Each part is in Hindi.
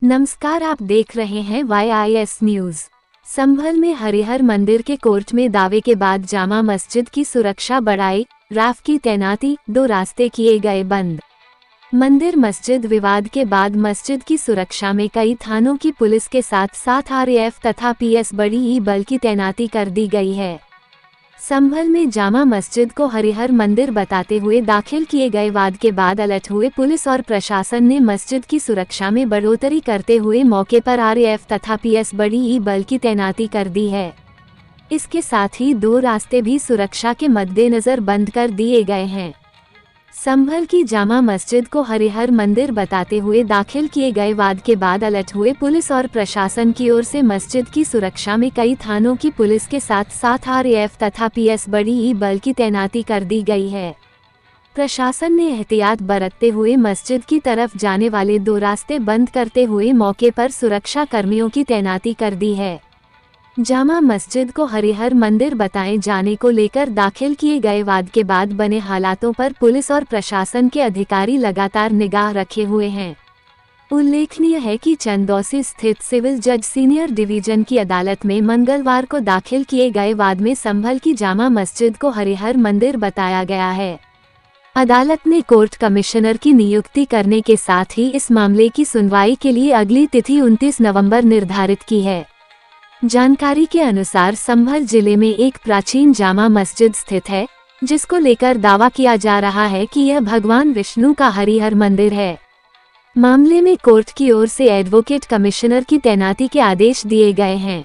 नमस्कार, आप देख रहे हैं YIS न्यूज। संभल में हरिहर मंदिर के कोर्ट में दावे के बाद जामा मस्जिद की सुरक्षा बढ़ाई, रैफ की तैनाती, 2 रास्ते किए गए बंद। मंदिर मस्जिद विवाद के बाद मस्जिद की सुरक्षा में कई थानों की पुलिस के साथ साथ RAF तथा PS बड़ी ई बल की तैनाती कर दी गई है। संभल में जामा मस्जिद को हरिहर मंदिर बताते हुए दाखिल किए गए वाद के बाद अलर्ट हुए पुलिस और प्रशासन ने मस्जिद की सुरक्षा में बढ़ोतरी करते हुए मौके पर RAF तथा PS बड़ी ई बल की तैनाती कर दी है। इसके साथ ही 2 रास्ते भी सुरक्षा के मद्देनजर बंद कर दिए गए हैं। संभल की जामा मस्जिद को हरिहर मंदिर बताते हुए दाखिल किए गए वाद के बाद अलर्ट हुए पुलिस और प्रशासन की ओर से मस्जिद की सुरक्षा में कई थानों की पुलिस के साथ साथ RAF तथा PS बड़ी ई बल की तैनाती कर दी गई है। प्रशासन ने एहतियात बरतते हुए मस्जिद की तरफ जाने वाले 2 रास्ते बंद करते हुए मौके पर सुरक्षा कर्मियों की तैनाती कर दी है। जामा मस्जिद को हरिहर मंदिर बताए जाने को लेकर दाखिल किए गए वाद के बाद बने हालातों पर पुलिस और प्रशासन के अधिकारी लगातार निगाह रखे हुए हैं। उल्लेखनीय है कि चंदौसी स्थित सिविल जज सीनियर डिवीजन की अदालत में मंगलवार को दाखिल किए गए वाद में संभल की जामा मस्जिद को हरिहर मंदिर बताया गया है। अदालत ने कोर्ट कमिश्नर की नियुक्ति करने के साथ ही इस मामले की सुनवाई के लिए अगली तिथि 29 नवंबर निर्धारित की है। जानकारी के अनुसार संभल जिले में एक प्राचीन जामा मस्जिद स्थित है, जिसको लेकर दावा किया जा रहा है कि यह भगवान विष्णु का हरिहर मंदिर है। मामले में कोर्ट की ओर से एडवोकेट कमिश्नर की तैनाती के आदेश दिए गए हैं।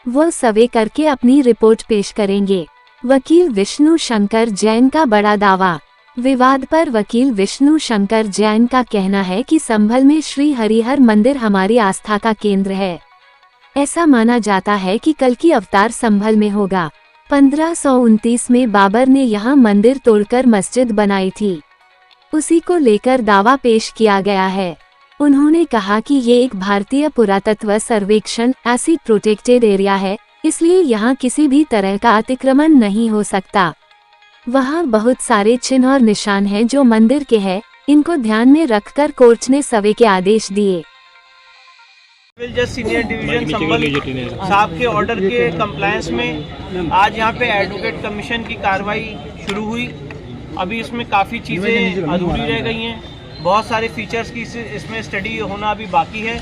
वह सर्वे करके अपनी रिपोर्ट पेश करेंगे। वकील विष्णु शंकर जैन का बड़ा दावा। विवाद पर वकील विष्णु शंकर जैन का कहना है कि संभल में श्री हरिहर मंदिर हमारी आस्था का केंद्र है। ऐसा माना जाता है कि कल की अवतार संभल में होगा। 1529 में बाबर ने यहाँ मंदिर तोड़कर मस्जिद बनाई थी। उसी को लेकर दावा पेश किया गया है। उन्होंने कहा कि ये एक भारतीय पुरातत्व सर्वेक्षण ऐसी प्रोटेक्टेड एरिया है, इसलिए यहाँ किसी भी तरह का अतिक्रमण नहीं हो सकता। वहाँ बहुत सारे चिन्ह और निशान हैं जो मंदिर के हैं, इनको ध्यान में रखकर कोर्ट ने सर्वे के आदेश दिए। सिविल जज सीनियर डिवीजन संभल साहब के ऑर्डर के कंप्लायंस में आज यहाँ पे एडवोकेट कमीशन की कार्रवाई शुरू हुई। अभी इसमें काफ़ी चीज़ें अधूरी रह गई हैं, बहुत सारे फीचर्स की इसमें स्टडी होना अभी बाकी है।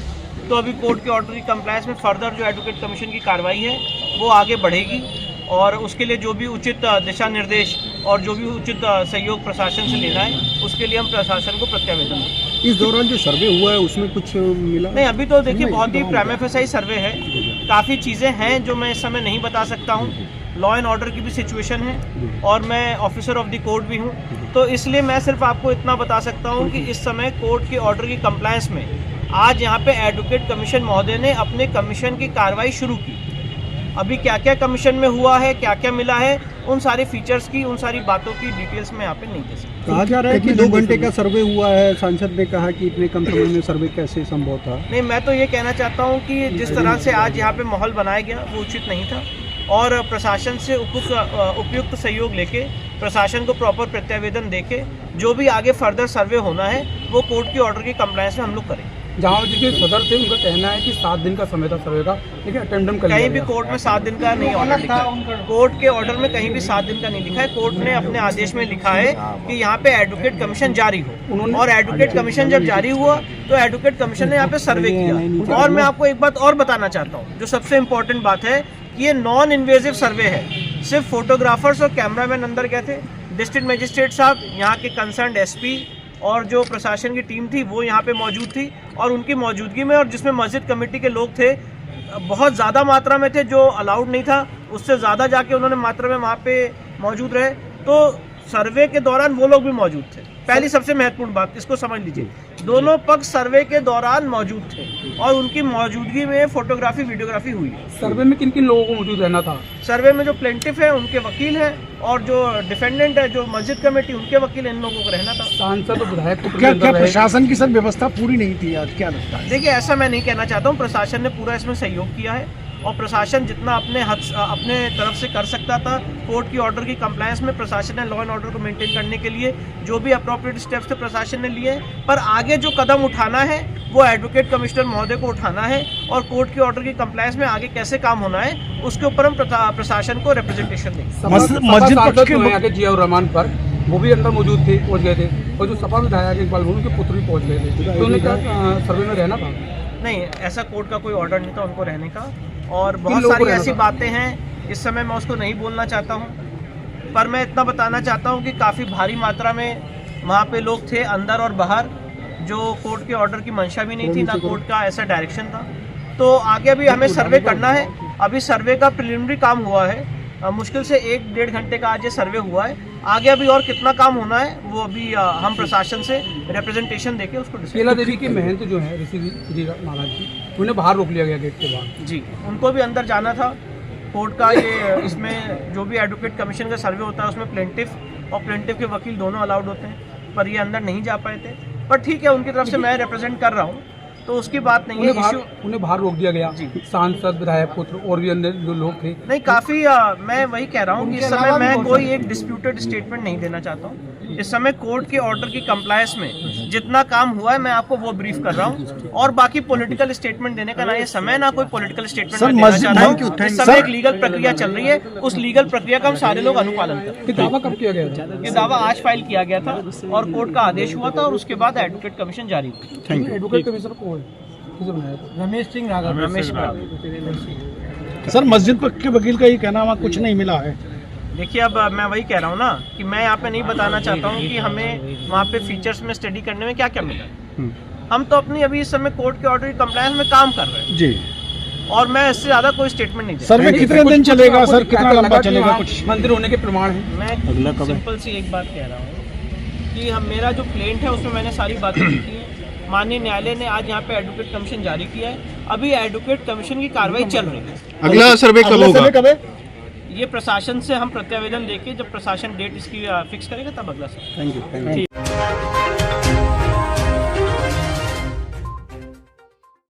तो अभी कोर्ट के ऑर्डर की कंप्लायंस में फर्दर जो एडवोकेट कमीशन की कार्रवाई है वो आगे बढ़ेगी और उसके लिए जो भी उचित दिशा निर्देश और जो भी उचित सहयोग प्रशासन से लेना है उसके लिए हम प्रशासन को प्रत्यावेदन देंगे। इस दौरान जो सर्वे हुआ है उसमें कुछ मिला नहीं? अभी तो देखिए बहुत ही प्राइमा फेसाई सर्वे है, काफ़ी चीज़ें हैं जो मैं इस समय नहीं बता सकता हूँ। लॉ एंड ऑर्डर की भी सिचुएशन है और मैं ऑफिसर ऑफ द कोर्ट भी हूँ, तो इसलिए मैं सिर्फ आपको इतना बता सकता हूँ कि इस समय कोर्ट के ऑर्डर की कंप्लायंस में आज यहाँ पे एडवोकेट कमीशन महोदय ने अपने कमीशन की कार्रवाई शुरू की। अभी क्या क्या कमीशन में हुआ है, क्या क्या मिला है, उन सारे फीचर्स की, उन सारी बातों की डिटेल्स में यहाँ पे नहीं दे सकता। कहा जा रहा है कि 2 घंटे का सर्वे हुआ है। सांसद ने कहा कि इतने कम समय में सर्वे कैसे संभव था? नहीं, मैं तो ये कहना चाहता हूँ कि जिस तरह से आज यहाँ पे माहौल बनाया गया वो उचित नहीं था और प्रशासन से उपयुक्त सहयोग लेके, प्रशासन को प्रॉपर प्रत्यावेदन देके जो भी आगे फर्दर सर्वे होना है वो कोर्ट की ऑर्डर की कंप्लायंस में हम लोग करें। जहाँ जिसके सदर थे उनका कहना है कि 7 दिन का समय था सर्वे का, लेकिन अटेंडम कर कहीं भी कोर्ट में 7 दिन का नहीं ऑर्डर लिखा है। कोर्ट के ऑर्डर में कहीं भी 7 दिन का नहीं लिखा है। कोर्ट ने अपने आदेश में लिखा है कि यहाँ पे एडवोकेट कमीशन जारी हो, और एडवोकेट कमीशन जब जारी हुआ तो एडवोकेट कमीशन ने यहाँ पे सर्वे किया। और मैं आपको एक बात और बताना चाहता हूँ, जो सबसे इम्पोर्टेंट बात है, ये नॉन इन्वेजिव सर्वे है। सिर्फ फोटोग्राफर्स और कैमरामैन अंदर गए थे। डिस्ट्रिक्ट मजिस्ट्रेट साहब, यहाँ के कंसर्न SP और जो प्रशासन की टीम थी वो यहाँ पे मौजूद थी और उनकी मौजूदगी में, और जिसमें मस्जिद कमेटी के लोग थे, बहुत ज़्यादा मात्रा में थे, जो अलाउड नहीं था उससे ज़्यादा जाके उन्होंने मात्रा में वहाँ पे मौजूद रहे। तो सर्वे के दौरान वो लोग भी मौजूद थे। पहली सबसे महत्वपूर्ण बात, इसको समझ लीजिए, दोनों पक्ष सर्वे के दौरान मौजूद थे और उनकी मौजूदगी में फोटोग्राफी वीडियोग्राफी हुई है। सर्वे में किन किन लोगों को मौजूद रहना था? सर्वे में जो प्लेंटिफ है उनके वकील हैं और जो डिफेंडेंट है, जो मस्जिद कमेटी, उनके वकील, इन लोगों को रहना था। सांसद और विधायक क्या प्रशासन की सब व्यवस्था पूरी नहीं थी आज? क्या लगता है? देखिए, ऐसा मैं नहीं कहना चाहता हूँ। प्रशासन ने पूरा इसमें सहयोग किया है और प्रशासन जितना अपने तरफ से कर सकता था कोर्ट की ऑर्डर की कंप्लायंस में, प्रशासन ने लॉ एंड ऑर्डर को मेंटेन करने के लिए जो भी अप्रोप्रिएट स्टेप्स थे प्रशासन ने लिए। पर आगे जो कदम उठाना है वो एडवोकेट कमिश्नर महोदय को उठाना है और कोर्ट की ऑर्डर की कंप्लायंस में आगे कैसे काम होना है उसके ऊपर हम प्रशासन को रिप्रेजेंटेशन देंगे। मस्जिद पक्ष के आगे जियाउर रहमान पर वो भी अंदर मौजूद थे, पहुंच गए थे, और जो सपा विधायक इकबाल उनके पुत्र भी पहुंच गए थे, तो उन्हें क्या सर्वे में रहना था? नहीं, ऐसा कोर्ट का कोई ऑर्डर नहीं था उनको रहने का, और बहुत सारी ऐसी बातें हैं इस समय मैं उसको नहीं बोलना चाहता हूं, पर मैं इतना बताना चाहता हूं कि काफ़ी भारी मात्रा में वहाँ पे लोग थे अंदर और बाहर, जो कोर्ट के ऑर्डर की मंशा भी नहीं थी, ना कोर्ट का ऐसा डायरेक्शन था। तो आगे अभी हमें सर्वे करना है, अभी सर्वे का प्रिलिमिनरी काम हुआ है, मुश्किल से 1-1.5 घंटे का आज ये सर्वे हुआ है। आगे अभी और कितना काम होना है वो अभी हम प्रशासन से रिप्रेजेंटेशन देके उसको केला देवी की महंत जो है ऋषि महाराज जी, उन्हें बाहर रोक लिया गया गेट के बाहर। जी, उनको भी अंदर जाना था। कोर्ट का ये इसमें जो भी एडवोकेट कमीशन का सर्वे होता है उसमें प्लेंटिफ और प्लेंटिफ के वकील दोनों अलाउड होते हैं, पर ये अंदर नहीं जा पाए थे। पर ठीक है, उनकी तरफ से मैं रिप्रेजेंट कर रहा हूँ तो उसकी बात नहीं है। उन्हें बाहर रोक दिया गया, सांसद, विधायक पुत्र और भी अन्य जो लोग थे। नहीं, काफ़ी मैं वही कह रहा हूँ कि इस समय मैं कोई एक डिस्प्यूटेड स्टेटमेंट नहीं देना चाहता हूँ। इस समय कोर्ट के ऑर्डर की कंप्लायंस में जितना काम हुआ है मैं आपको वो ब्रीफ कर रहा हूँ, और बाकी पॉलिटिकल स्टेटमेंट देने का ना ये समय, ना कोई पॉलिटिकल स्टेटमेंट मैं देना चाहता हूँ। इस समय एक लीगल प्रक्रिया चल रही है, उस लीगल प्रक्रिया का हम सारे लोग अनुपालन करें। दावा कब किया गया था? ये दावा आज फाइल किया गया था और कोर्ट का आदेश हुआ था और उसके बाद एडवोकेट कमीशन जारी हुई। एडवोकेट कमिश्नर कौन है? रमेश सिंह राघव। सर, मस्जिद पक्ष के वकील का ये कहना वहाँ कुछ नहीं मिला है। देखिए, अब मैं वही कह रहा हूँ ना कि मैं यहाँ पे नहीं बताना चाहता हूँ कि हमें वहाँ पे फीचर्स में स्टडी करने में क्या क्या मिला। हम तो अपनी अभी इस समय कोर्ट के ऑर्डर की कंप्लायंस में काम कर रहे हैं जी, और मैं इससे ज्यादा कोई स्टेटमेंट नहीं दे। सर, में कितने दिन चलेगा सर, कितना लंबा चलेगा? कुछ मंदिर होने के प्रमाण है। मैं सिंपल सी एक बात कह रहा हूँ कि मेरा जो प्लेंट है उसमें मैंने सारी बातें लिखी हैं। माननीय न्यायालय ने आज यहाँ पे एडवोकेट कमीशन जारी किया है, अभी एडवोकेट कमीशन की कार्रवाई चल रही है। अगला सर्वे कब होगा? ये प्रशासन से हम प्रत्यावेदन लेके जब प्रशासन डेट इसकी फिक्स करेगा तब अगला सर्वे। Thank you.